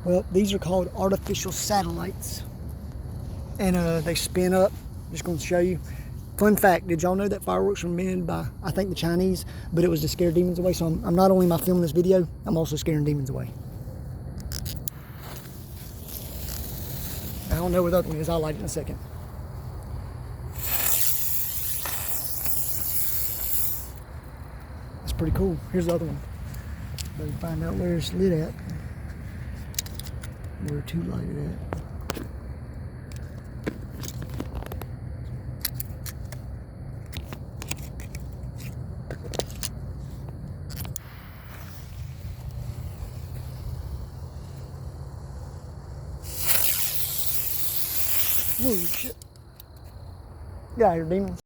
Well, these are called artificial satellites. And they spin up. Just going to show you. Fun fact, did y'all know that fireworks were invented by, I think, the Chinese, but it was to scare demons away? So I'm not only am I filming this video, I'm also scaring demons away. I don't know what the other one is. I'll light it in a second. That's pretty cool. Here's the other one. Better find out where it's lit at. Where to light it at. Oh shit. Get out of here, demons.